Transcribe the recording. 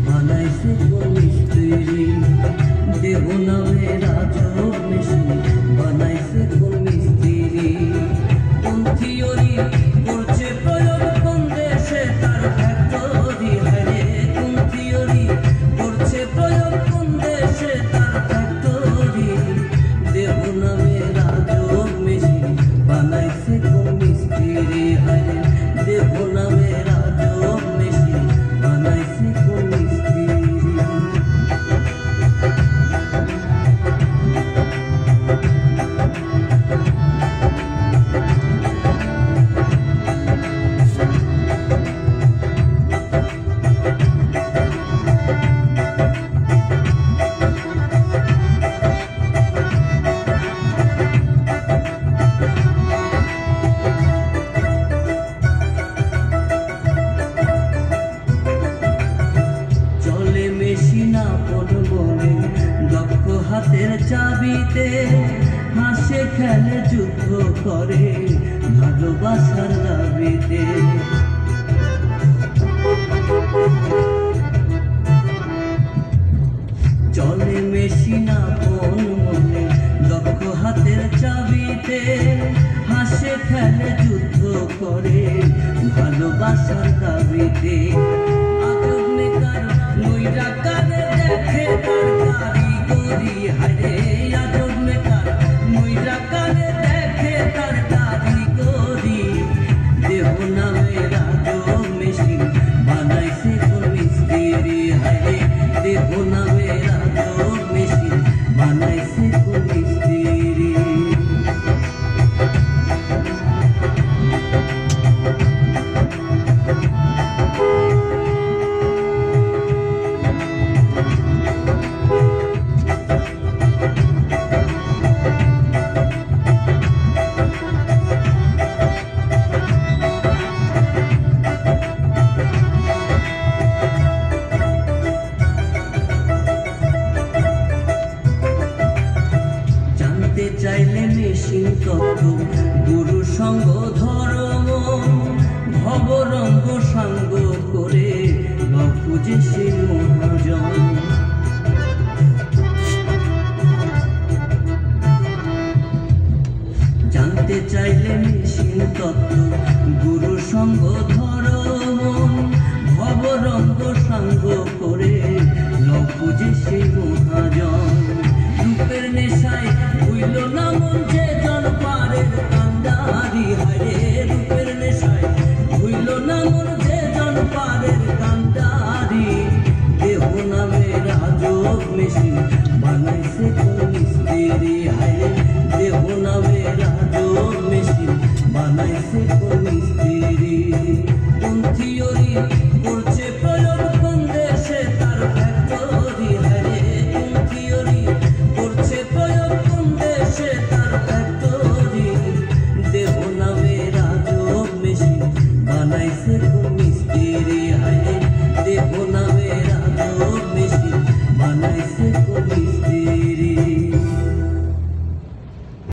বানাইছে কোন মিস্ত্রি দেহ নামে রাজব মেশিন বানাইছে কোন মিস্ত্রি কোন থিওরি করছে প্রয়োগ কোন দেশে তার ফ্যাক্টরি হারে কোন থিওরি করছে প্রয়োগ কোন দেশে তার ফ্যাক্টরি দেহ নামে রাজব মেশিন বানাইছে কোন মিস্ত্রি হারে দেহ নামে রাজব মেশিন বানাইছে কোন মিস্ত্রি হাতের চাবিতে হাসে খেলে যুদ্ধ করে ভালোবাসার দাবিতে চলে মেশিন আপন মনে দক্ষ হাতের চাবিতে হাসে খেলে যুদ্ধ করে ভালোবাসার দাবিতে আজব মেকার নইরা কারে দেখে তার কারিগরি হারে আজব মেকার নইরা কারে দেখে তার কারিগরি দেহ নামে রাজব মেশিন বানাইছে কোন মিস্ত্রি হারে দেহ নামে রাজব মেশিন বানাইছে কোন মিস্ত্রি চাইলে মেশিন তত্ত্ব গুরু সঙ্গ ধর্ম ভবরঙ্গ সাঙ্গ করে খুঁজে সে মহাজন জানতে চাইলে মেশিন তত্ত্ব গুরু সঙ্গ ধর্ম ভবরঙ্গ সাঙ্গ করে খুঁজে সে মহাজন রূপের নেশায় হইল না মন যে জনপারের কান্দারি হারে রূপের নেশায় হইল না মন যে জনপারের কান্দারি দেহ নামে রাজব মেশিন বানাইছে কোন মিস্ত্রি হারে দেহ নামে রাজব মেশিন বানাইছে কোন